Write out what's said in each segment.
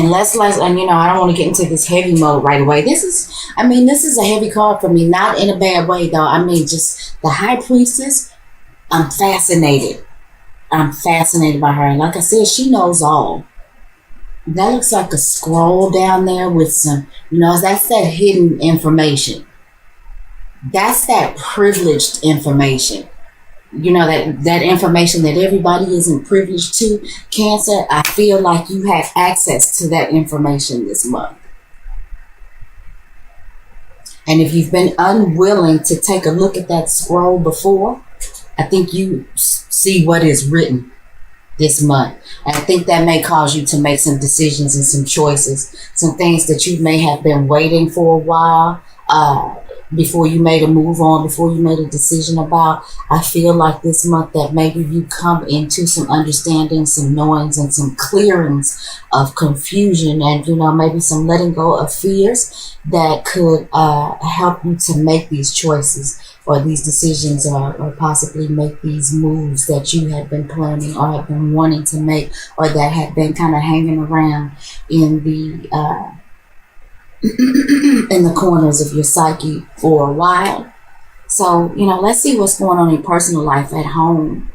And and I don't want to get into this heavy mode right away. This is a heavy card for me, not in a bad way though. Just the high priestess. I'm fascinated. I'm fascinated by her. And like I said, she knows all. That looks like a scroll down there with some, that's that hidden information. That's that privileged information. That information that everybody isn't privileged to. Cancer, I feel like you have access to that information this month. And if you've been unwilling to take a look at that scroll before, I think you see what is written this month. And I think that may cause you to make some decisions and some choices, some things that you may have been waiting for a while, before you made a move on, before you made a decision about. I feel like this month that maybe you come into some understanding, some knowings, and some clearings of confusion, and maybe some letting go of fears that could help you to make these choices or these decisions, or possibly make these moves that you have been planning or have been wanting to make, or that have been kind of hanging around in the in the corners of your psyche for a while. So, let's see what's going on in personal life at home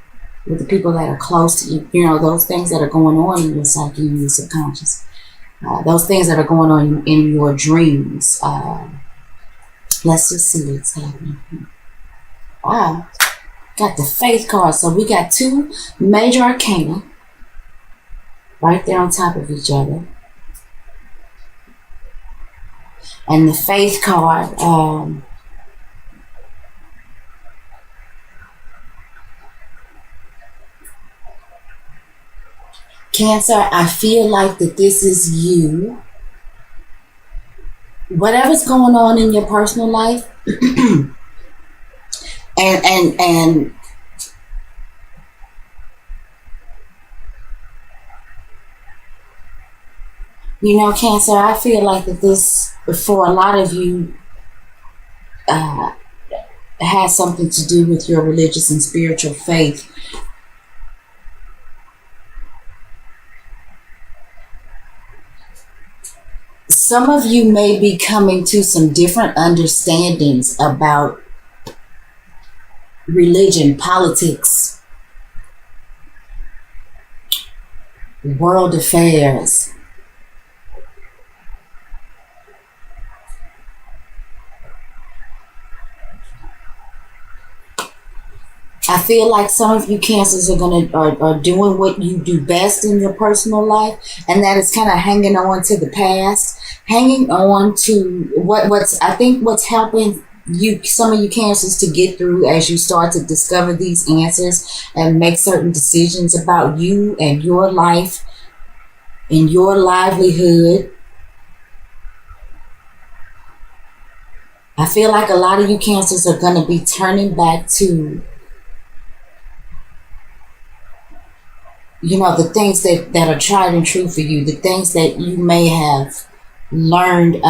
with the people that are close to you. Those things that are going on in your psyche and your subconscious. Those things that are going on in your dreams. Let's just see what's happening. Wow. Got the Faith card. So we got two major arcana right there on top of each other. And the Faith card, Cancer, I feel like that this is you. Whatever's going on in your personal life, and Cancer, I feel like that this, for a lot of you, has something to do with your religious and spiritual faith. Some of you may be coming to some different understandings about religion, politics, world affairs. I feel like some of you Cancers are doing what you do best in your personal life, and that is kind of hanging on to the past, hanging on to what's helping you, some of you Cancers, to get through as you start to discover these answers and make certain decisions about you and your life and your livelihood. I feel like a lot of you Cancers are going to be turning back to the things that are tried and true for you, the things that you may have learned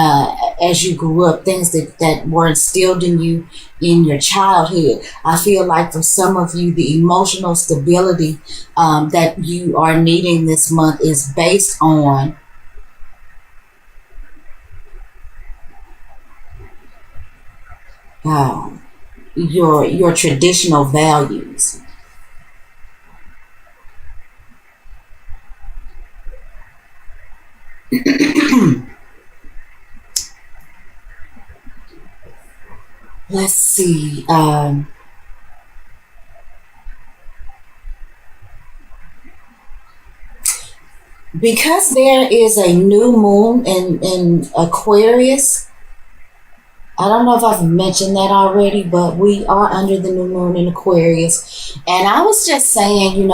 as you grew up, things that were instilled in you in your childhood. I feel like for some of you, the emotional stability that you are needing this month is based on your traditional values. Let's see. Because there is a new moon in Aquarius. I don't know if I've mentioned that already, but we are under the new moon in Aquarius. And I was just saying,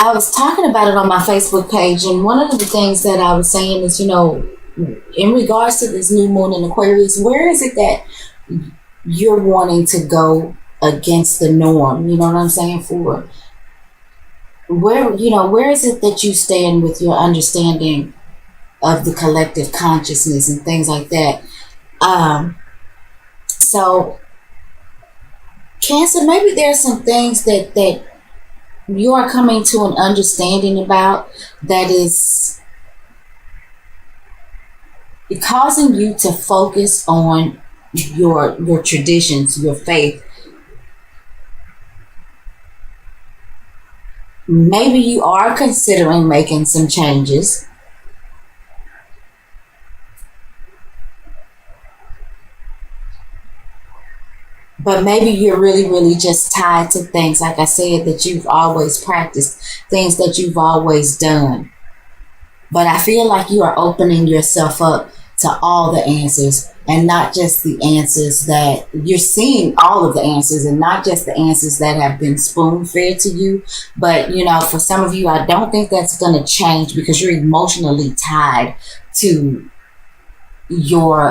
I was talking about it on my Facebook page, and one of the things that I was saying is, in regards to this new moon in Aquarius, where is it that you're wanting to go against the norm? You know what I'm saying? Where is it that you stand with your understanding of the collective consciousness and things like that? So Cancer, maybe there's some things that you are coming to an understanding about that is causing you to focus on your traditions, your faith. Maybe you are considering making some changes, but maybe you're really just tied to things, like I said, that you've always practiced, things that you've always done. But I feel like you are opening yourself up to all the answers, and not just the answers that you're seeing, all of the answers, and not just the answers that have been spoon fed to you. But, for some of you, I don't think that's going to change because you're emotionally tied to your,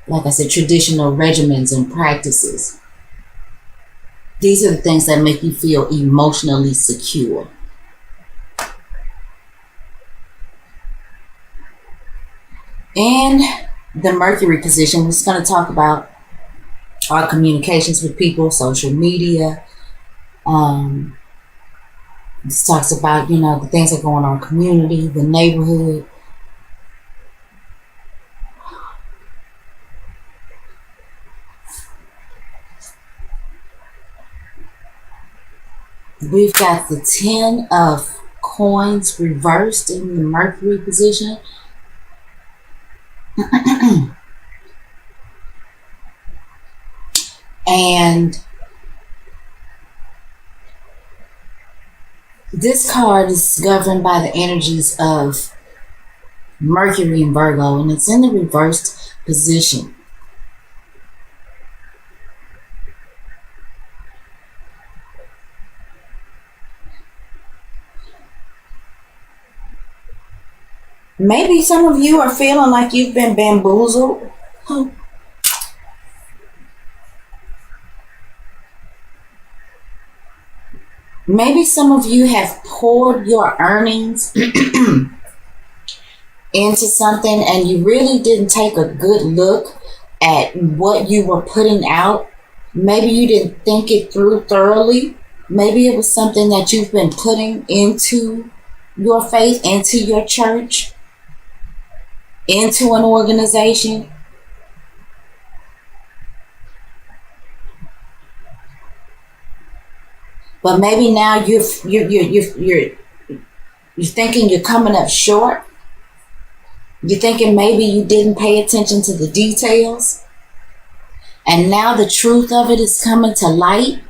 like I said, traditional regimens and practices. These are the things that make you feel emotionally secure. In the Mercury position, we're just going to talk about our communications with people, social media. This talks about, the things that go on in our community, the neighborhood. We've got the 10 of coins reversed in the Mercury position. And this card is governed by the energies of Mercury and Virgo, and it's in the reversed position. Maybe some of you are feeling like you've been bamboozled. Maybe some of you have poured your earnings into something and you really didn't take a good look at what you were putting out. Maybe you didn't think it through thoroughly. Maybe it was something that you've been putting into your faith, into your church, into an organization. But maybe now you're thinking you're coming up short. You're thinking maybe you didn't pay attention to the details. And now the truth of it is coming to light.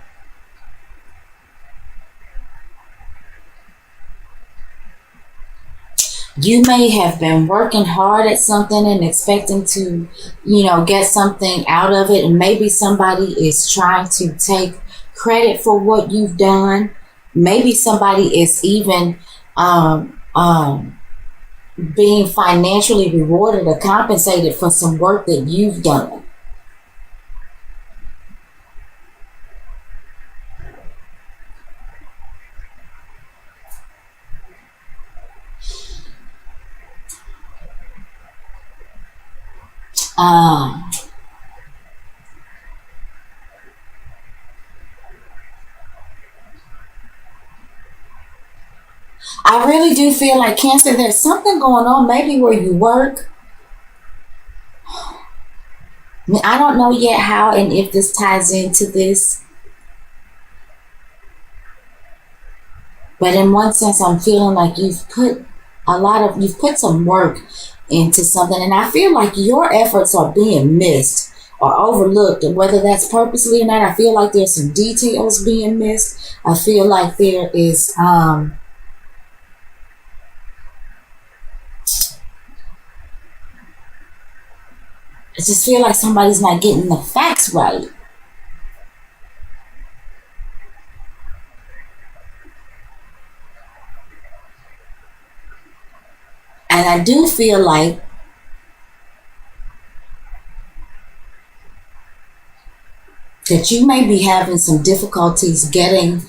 You may have been working hard at something and expecting to, get something out of it. And maybe somebody is trying to take credit for what you've done. Maybe somebody is even being financially rewarded or compensated for some work that you've done. I really do feel like, Cancer, there's something going on maybe where you work. I don't know yet how and if this ties into this. But in one sense, I'm feeling like you've put some work into something. And I feel like your efforts are being missed or overlooked. And whether that's purposely or not, I feel like there's some details being missed. I feel like there is, I just feel like somebody's not getting the facts right. And I do feel like that you may be having some difficulties getting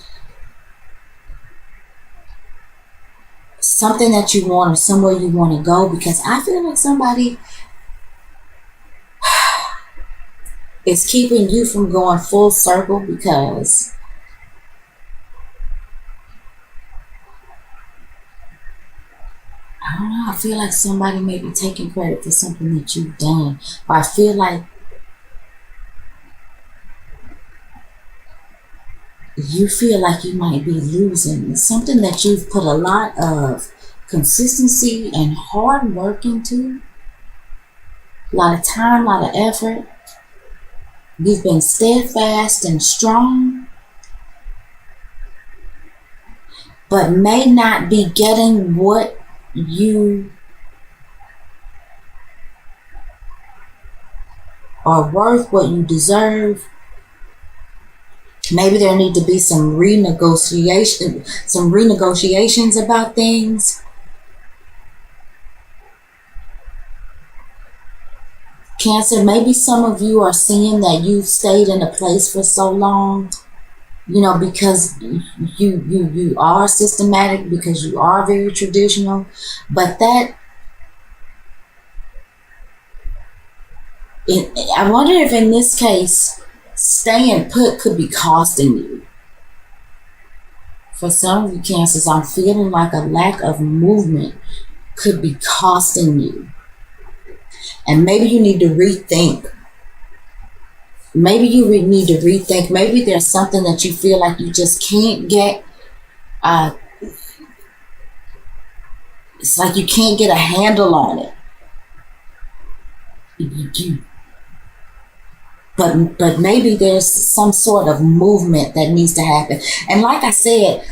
something that you want or somewhere you want to go, because I feel like somebody is keeping you from going full circle, because I feel like somebody may be taking credit for something that you've done. Or I feel like you might be losing. It's something that you've put a lot of consistency and hard work into. A lot of time, a lot of effort. You've been steadfast and strong, but may not be getting what you are worth, what you deserve. Maybe there need to be some renegotiations about things. Cancer, maybe some of you are seeing that you've stayed in a place for so long, because you are systematic, because you are very traditional, but I wonder if in this case, staying put could be costing you. For some of you Cancers, I'm feeling like a lack of movement could be costing you. And maybe you need to rethink. Maybe there's something that you feel like you just can't get. It's like you can't get a handle on it. But maybe there's some sort of movement that needs to happen. And like I said,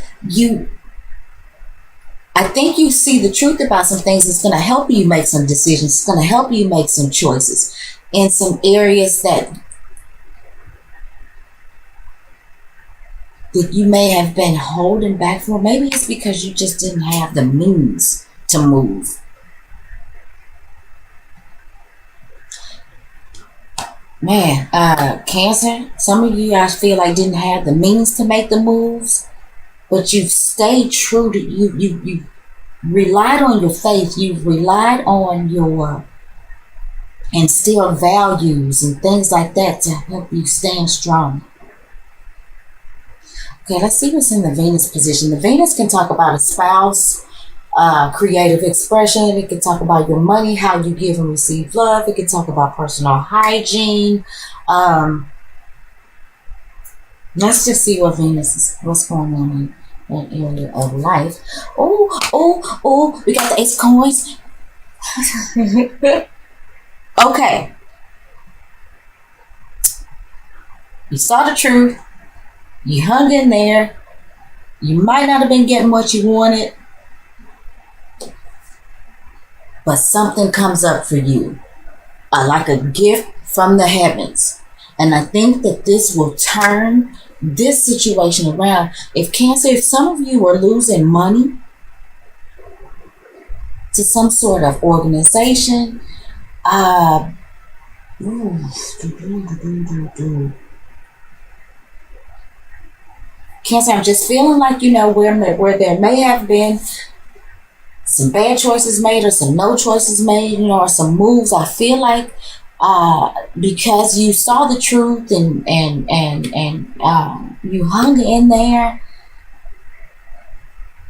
I think you see the truth about some things. It's going to help you make some decisions. It's going to help you make some choices in some areas that you may have been holding back for. Maybe it's because you just didn't have the means to move. Man, Cancer, some of you I feel like didn't have the means to make the moves, but you've stayed true to you relied on your faith, you've relied on your instilled values and things like that to help you stand strong. Okay, let's see what's in the Venus position. The Venus can talk about a spouse, creative expression. It can talk about your money, how you give and receive love. It can talk about personal hygiene. Let's just see what what's going on in that area of life. Oh, we got the Ace of Coins. Okay. You saw the truth. You hung in there. You might not have been getting what you wanted, but something comes up for you, like a gift from the heavens. And I think that this will turn this situation around. If some of you are losing money to some sort of organization, Cancer, I'm just feeling like, where there may have been some bad choices made or some no choices made, or some moves. I feel like because you saw the truth and you hung in there,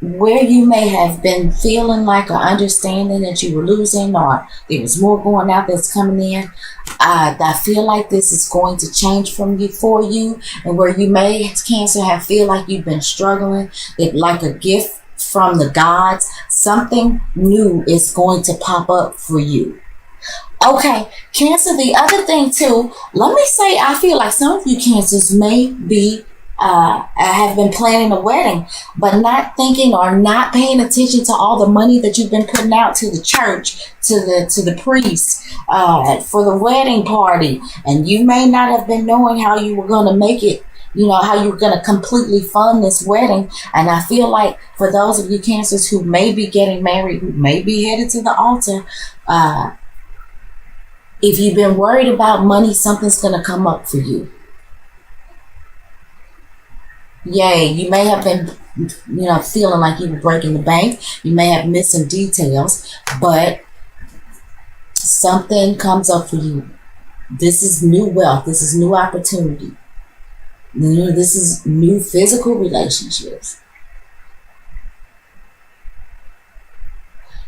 where you may have been feeling like or understanding that you were losing or there was more going out that's coming in, I feel like this is going to change for you, and where you may, Cancer, feel like you've been struggling, like a gift from the gods, something new is going to pop up for you. Okay, Cancer, the other thing too, let me say, I feel like some of you Cancers may be have been planning a wedding, but not thinking or not paying attention to all the money that you've been putting out to the church, to the priest, for the wedding party. And you may not have been knowing how you were going to make it, how you were going to completely fund this wedding. And I feel like for those of you Cancers who may be getting married, who may be headed to the altar, if you've been worried about money, something's going to come up for you. Yay, you may have been, feeling like you were breaking the bank. You may have missed some details, but something comes up for you. This is new wealth. This is new opportunity. This is new physical relationships.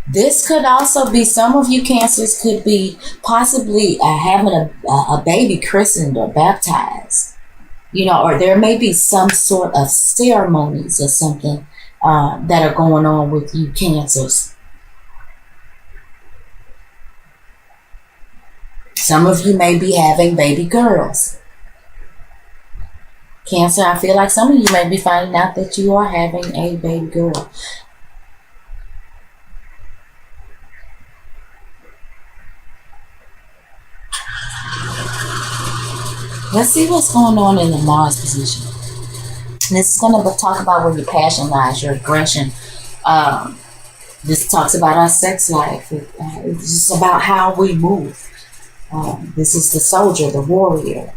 This could also be, some of you cancers could be possibly having a baby christened or baptized, or there may be some sort of ceremonies or something that are going on with you cancers. Some of you may be having baby girls. Cancer, I feel like some of you may be finding out that you are having a baby girl. Let's see what's going on in the Mars position. This is going to talk about where your passion lies, your aggression. This talks about our sex life. It's just about how we move. This is the soldier, the warrior.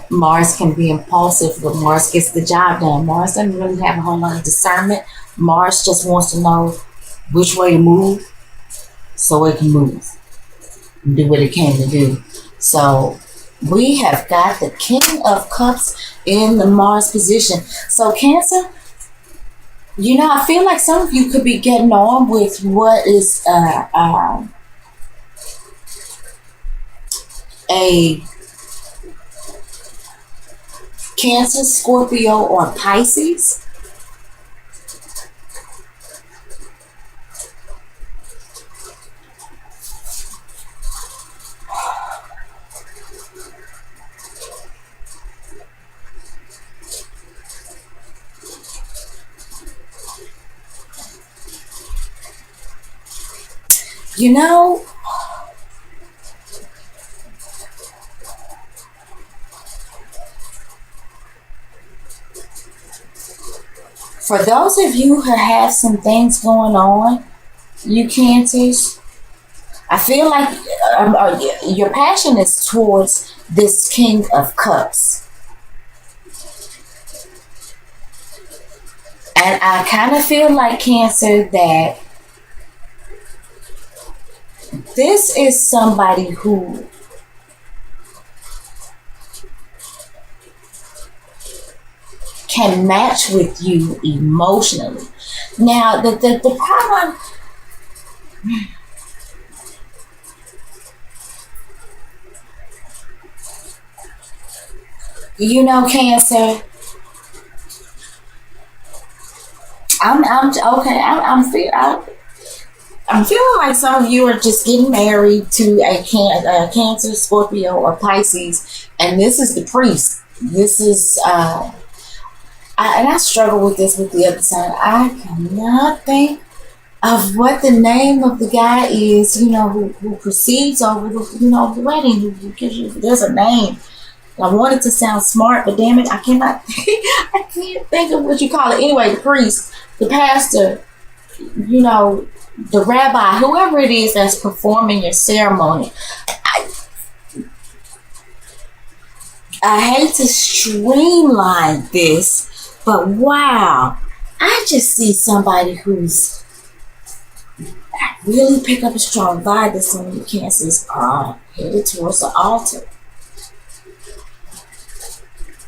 Mars can be impulsive, but Mars gets the job done. Mars doesn't really have a whole lot of discernment. Mars just wants to know which way to move so it can move and do what it came to do. So we have got the King of Cups in the Mars position. So Cancer, I feel like some of you could be getting on with what is a Cancer, Scorpio, or Pisces. For those of you who have some things going on, you Cancers, I feel like your passion is towards this King of Cups. And I kind of feel like, Cancer, that this is somebody who can match with you emotionally. Now, the problem, Cancer, I'm feeling like some of you are just getting married to a Cancer, Scorpio, or Pisces, and this is the priest. This is, and I struggle with this with the other side. I cannot think of what the name of the guy is, who proceeds over the wedding, who gives you, there's a name. I want it to sound smart, but damn it, I cannot, I can't think of what you call it. Anyway, the priest, the pastor, the rabbi, whoever it is that's performing your ceremony. I hate to streamline this, but wow, I just see somebody who's really pick up a strong vibe that some of you Cancers are headed towards the altar.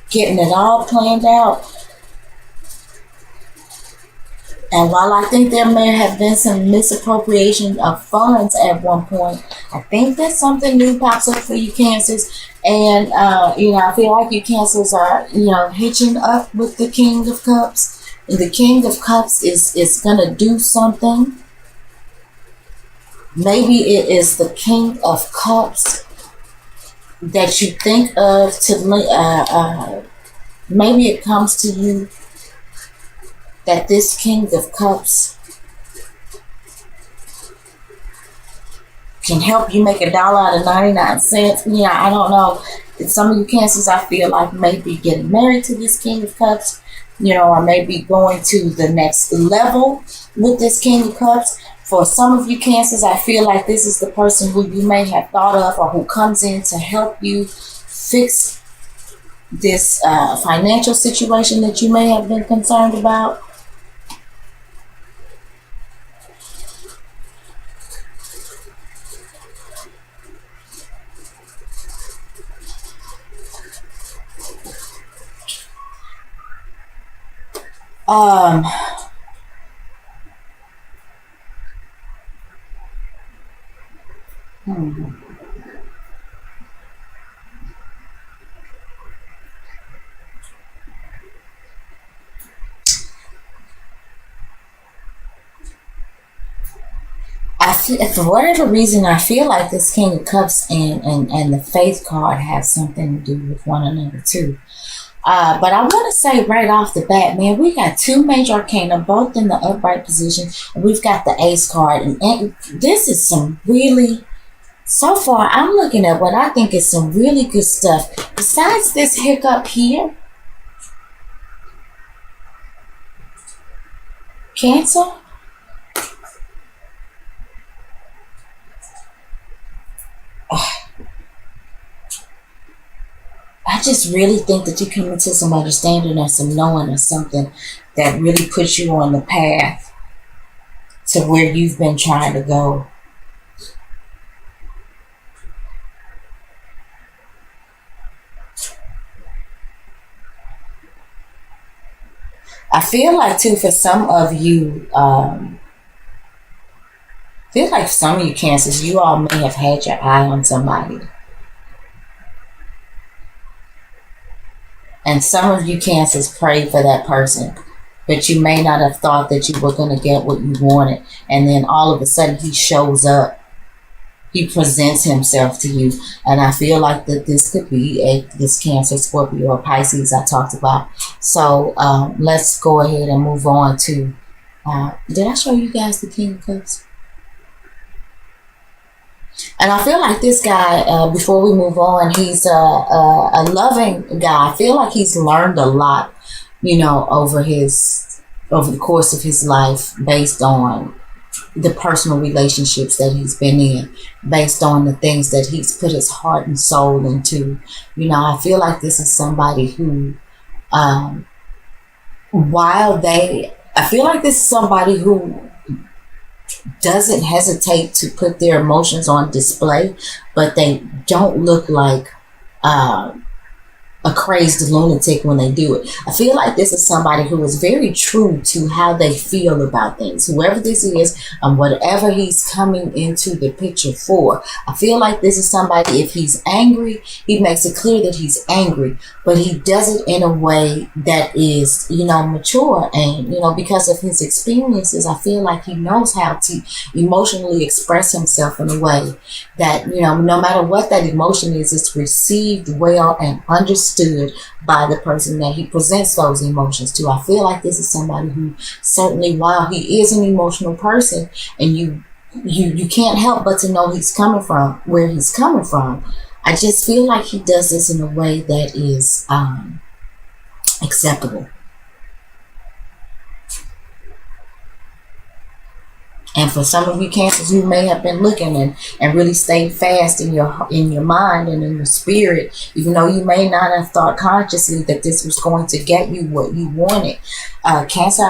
Getting it all planned out. And while I think there may have been some misappropriation of funds at one point, I think that something new pops up for you Cancers. And, I feel like you Cancers are, hitching up with the King of Cups. And the King of Cups is going to do something. Maybe it is the King of Cups that you think of to, maybe it comes to you that this King of Cups can help you make $1 out of 99 cents. I don't know. Some of you Cancers, I feel like, may be getting married to this King of Cups, or maybe going to the next level with this King of Cups. For some of you Cancers, I feel like this is the person who you may have thought of, or who comes in to help you fix this financial situation that you may have been concerned about. Um, hmm. I feel, for whatever reason, I feel like this King of Cups and the Faith card have something to do with one another too. But I want to say right off the bat, man, we got two major arcana, both in the upright position, and we've got the Ace card, and this is some really. So far, I'm looking at what I think is some really good stuff. Besides this hiccup here, Cancer. I just really think that you come into some understanding or some knowing or something that really puts you on the path to where you've been trying to go. I feel like too for some of you, feel like some of you Cancers, you all may have had your eye on somebody. And some of you Cancers prayed for that person, but you may not have thought that you were going to get what you wanted. And then all of a sudden he shows up. He presents himself to you. And I feel like that this could be this Cancer, Scorpio, or Pisces I talked about. So let's go ahead and move on to, did I show you guys the King of Cups? And I feel like this guy, before we move on, he's a loving guy. I feel like he's learned a lot, you know, over the course of his life, based on the personal relationships that he's been in, based on the things that he's put his heart and soul into. You know, I feel like this is somebody who, I feel like this is somebody who doesn't hesitate to put their emotions on display, but they don't look like a crazed lunatic when they do it. I feel like this is somebody who is very true to how they feel about things. Whoever this is, and whatever he's coming into the picture for, I feel like this is somebody, if he's angry, he makes it clear that he's angry, but he does it in a way that is, you know, mature. And, you know, because of his experiences, I feel like he knows how to emotionally express himself in a way that, you know, no matter what that emotion is, it's received well and understood by the person that he presents those emotions to. I feel like this is somebody who certainly, while he is an emotional person, and you can't help but to know he's coming from where he's coming from, I just feel like he does this in a way that is acceptable. And for some of you Cancers, you may have been looking and really stayed fast in your mind and in your spirit, even though you may not have thought consciously that this was going to get you what you wanted. Cancer,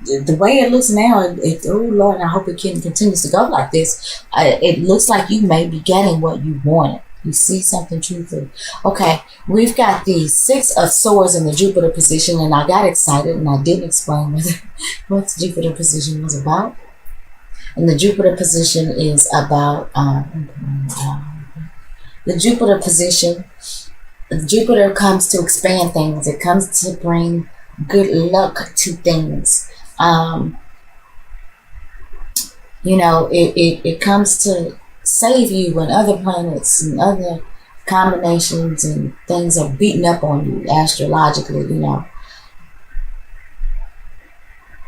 the way it looks now, oh Lord, I hope it continues to go like this. It looks like you may be getting what you wanted. You see something truthful. Okay, we've got the Six of Swords in the Jupiter position, and I got excited and I didn't explain what the Jupiter position was about. And the Jupiter position is about the Jupiter position. Jupiter comes to expand things. It comes to bring good luck to things. You know, it comes to save you when other planets and other combinations and things are beating up on you astrologically, you know.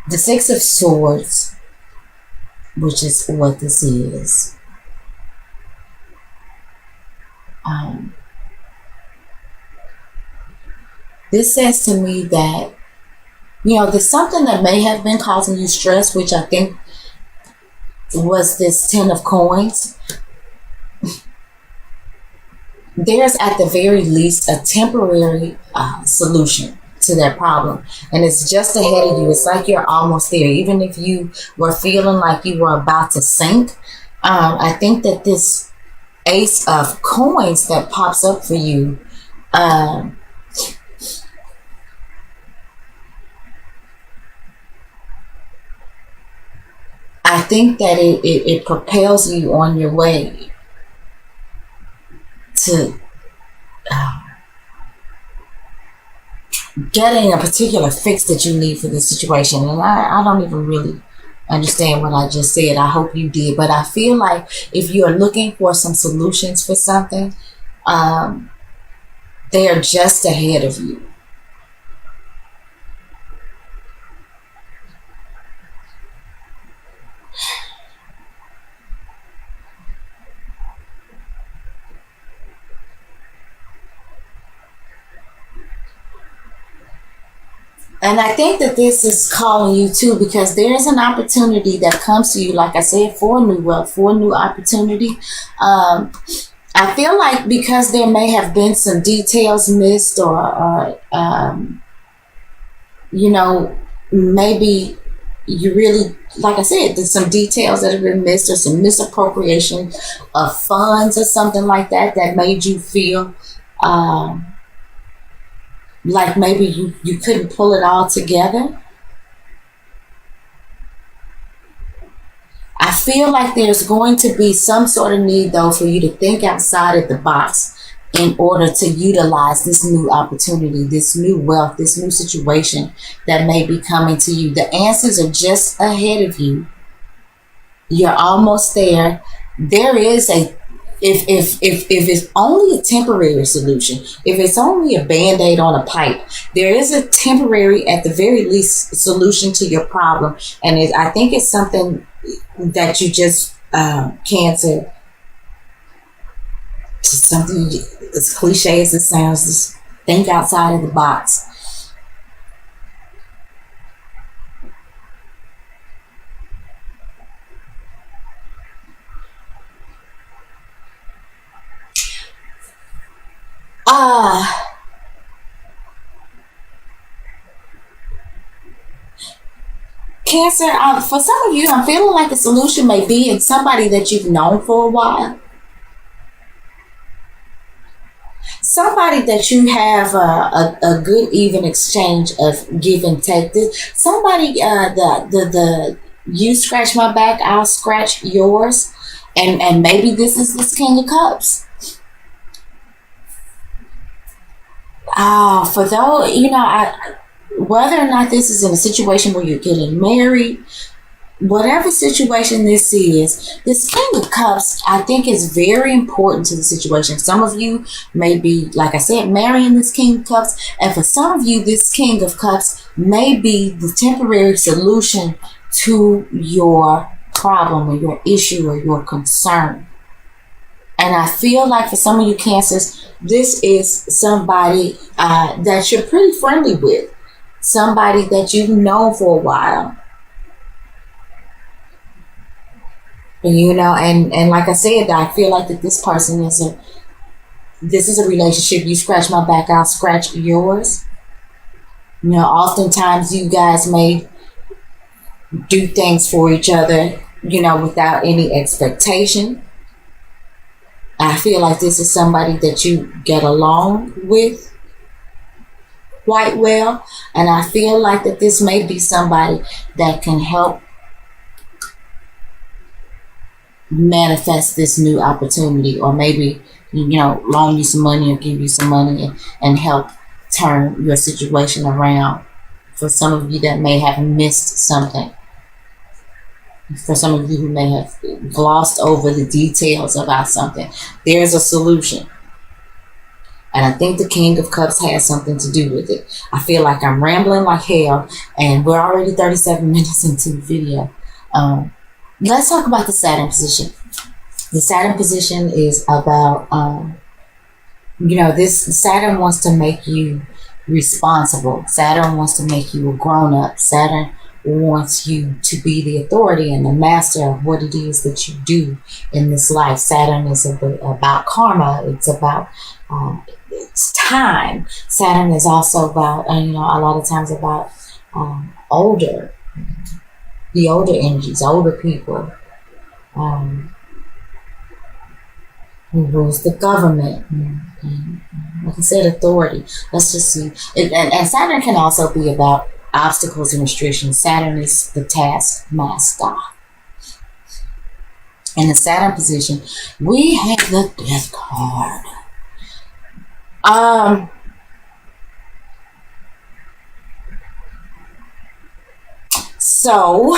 The Six of Swords, which is what this is. This says to me that, you know, there's something that may have been causing you stress, which I think was this Ten of Coins. There's at the very least a temporary solution to that problem, and it's just ahead of you. It's like you're almost there, even if you were feeling like you were about to sink. I think that this Ace of Coins that pops up for you, think that it propels you on your way to getting a particular fix that you need for this situation. And I don't even really understand what I just said. I hope you did. But I feel like if you're looking for some solutions for something, they are just ahead of you. And I think that this is calling you too, because there is an opportunity that comes to you, like I said, for new wealth, for new opportunity. I feel like because there may have been some details missed, or you know, maybe you really, like I said, there's some details that have been missed, or some misappropriation of funds or something like that that made you feel like maybe you couldn't pull it all together. I feel like there's going to be some sort of need, though, for you to think outside of the box in order to utilize this new opportunity, this new wealth, this new situation that may be coming to you. The answers are just ahead of you. You're almost there. There is a, if it's only a temporary solution, if it's only a band-aid on a pipe, there is a temporary, at the very least, solution to your problem. And I think it's something that you just, Cancer, something as cliche as it sounds, just think outside of the box. Cancer, for some of you, I'm feeling like the solution may be in somebody that you've known for a while. Somebody that you have a good even exchange of give and take. Somebody, the you scratch my back, I'll scratch yours. And maybe this King of Cups. For those, whether or not this is in a situation where you're getting married, whatever situation this is, this King of Cups, I think, is very important to the situation. Some of you may be, like I said, marrying this King of Cups. And for some of you, this King of Cups may be the temporary solution to your problem or your issue or your concern. And I feel like for some of you Cancers, this is somebody that you're pretty friendly with. Somebody that you've known for a while. And like I said, I feel like that this person is a relationship. You scratch my back, I'll scratch yours. Oftentimes you guys may do things for each other, without any expectation. I feel like this is somebody that you get along with quite well. And I feel like that this may be somebody that can help manifest this new opportunity, or maybe, loan you some money or give you some money and help turn your situation around. For some of you that may have missed something. For some of you who may have glossed over the details about something, there's a solution. And I think the King of Cups has something to do with it. I feel like I'm rambling like hell, and we're already 37 minutes into the video. Let's talk about the Saturn position. The Saturn position is about, this Saturn wants to make you responsible. Saturn wants to make you a grown-up. Saturn wants you to be the authority and the master of what it is that you do in this life. Saturn is about karma. It's about it's time. Saturn is also about, a lot of times about the older energies, older people, who rules the government. And, like I said, authority. Let's just see. And Saturn can also be about obstacles and restrictions. Saturn is the taskmaster. In the Saturn position, we have the Death card. So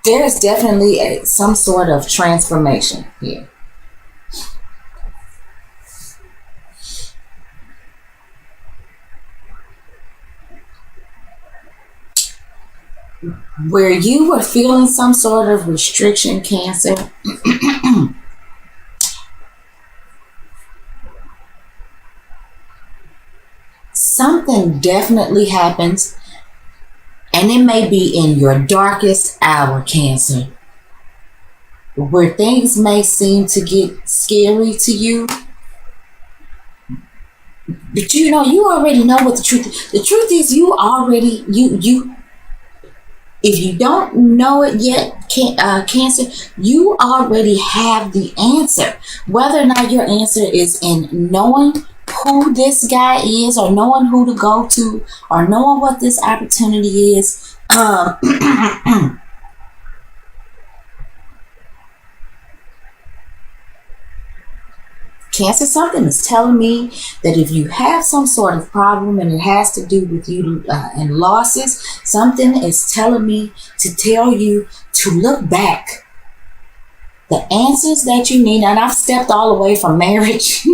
there's definitely some sort of transformation here. Where you were feeling some sort of restriction, Cancer, something definitely happens, and it may be in your darkest hour, Cancer, where things may seem to get scary to you. But you know, you already know what the truth is. The truth is, you already, you if you don't know it yet, Cancer, you already have the answer. Whether or not your answer is in knowing who this guy is, or knowing who to go to, or knowing what this opportunity is. Cancer, something is telling me that if you have some sort of problem and it has to do with you and losses, something is telling me to tell you to look back. The answers that you need, and I've stepped all the way from marriage,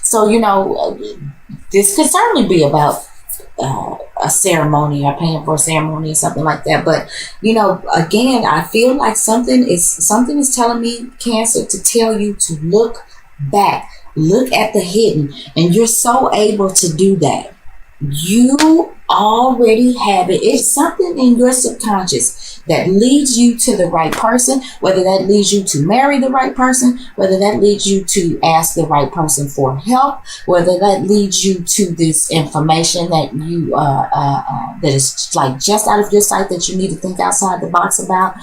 so you know, this could certainly be about a ceremony or paying for a ceremony or something like that. But you know, again, I feel like something is telling me, Cancer, to tell you to look back, look at the hidden, and you're so able to do that. You already have it. It's something in your subconscious that leads you to the right person, whether that leads you to marry the right person, whether that leads you to ask the right person for help, whether that leads you to this information that you that is like just out of your sight, that you need to think outside the box about.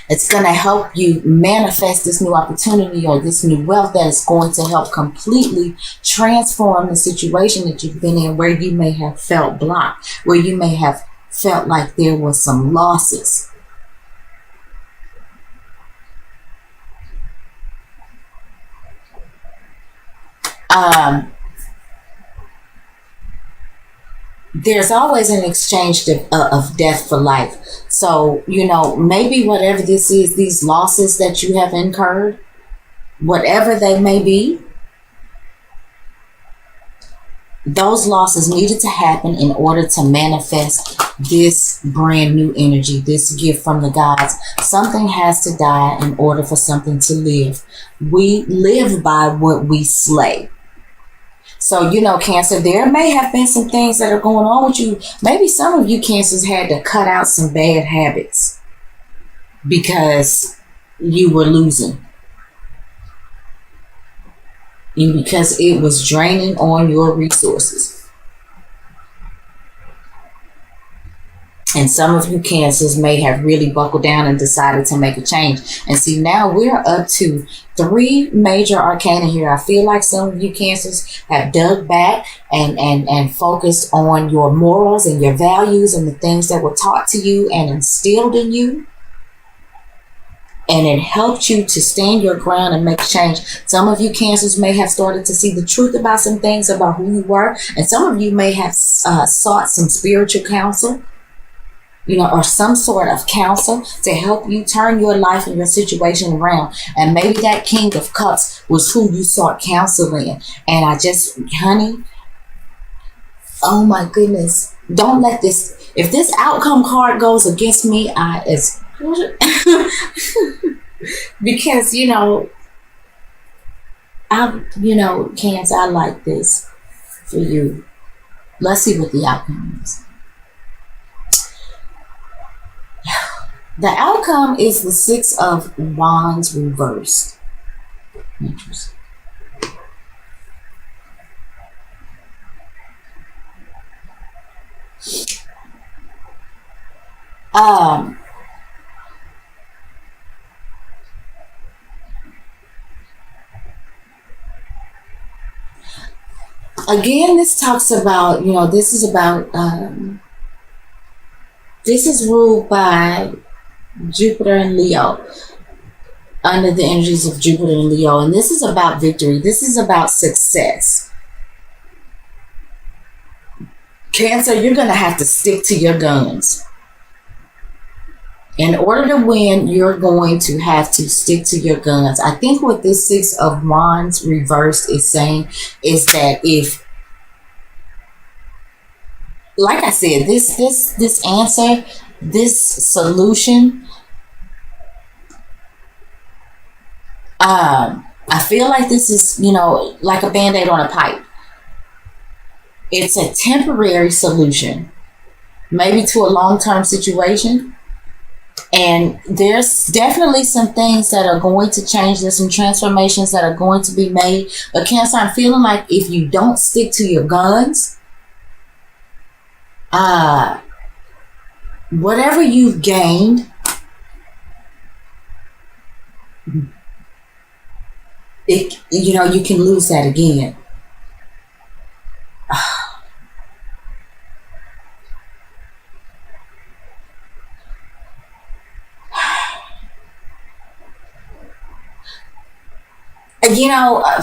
It's going to help you manifest this new opportunity or this new wealth that is going to help completely transform the situation that you've been in, where you may have felt blocked, where you may have felt like there was some losses. There's always an exchange of death for life. So, you know, maybe whatever this is, these losses that you have incurred, whatever they may be, those losses needed to happen in order to manifest this brand new energy, this gift from the gods. Something has to die in order for something to live. We live by what we slay. So, you know, Cancer, there may have been some things that are going on with you. Maybe some of you Cancers had to cut out some bad habits because you were losing. And because it was draining on your resources. And some of you Cancers may have really buckled down and decided to make a change. And see, now we're up to 3 major arcana here. I feel like some of you Cancers have dug back and focused on your morals and your values and the things that were taught to you and instilled in you. And it helped you to stand your ground and make change. Some of you Cancers may have started to see the truth about some things about who you were. And some of you may have sought some spiritual counsel, you know, or some sort of counsel to help you turn your life and your situation around. And maybe that King of Cups was who you sought counsel in. And I just, honey, oh my goodness, don't let this, if this outcome card goes against me, because, you know, Cancer, I like this for you. Let's see what the outcome is. The outcome is the 6 of Wands reversed. Interesting. Again, this talks about, this is about, this is ruled by Jupiter and Leo, under the energies of Jupiter and Leo. And this is about victory. This is about success. Cancer, you're going to have to stick to your guns. In order to win, you're going to have to stick to your guns. I think what this Six of Wands reversed is saying is that if, like I said, this answer, this solution, I feel like this is, like a band-aid on a pipe. It's a temporary solution, maybe to a long-term situation. And there's definitely some things that are going to change. There's some transformations that are going to be made. But Cancer, I'm feeling like if you don't stick to your guns, whatever you've gained, you can lose that again.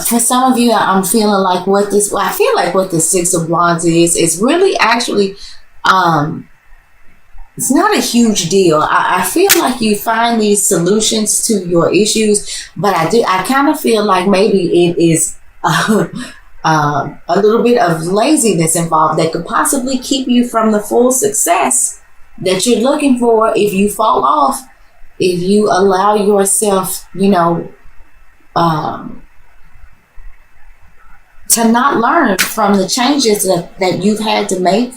For some of you, I'm feeling like I feel like what the Six of Wands is really actually, it's not a huge deal. I feel like you find these solutions to your issues, but I kind of feel like maybe it is a little bit of laziness involved that could possibly keep you from the full success that you're looking for if you fall off, if you allow yourself, to not learn from the changes that you've had to make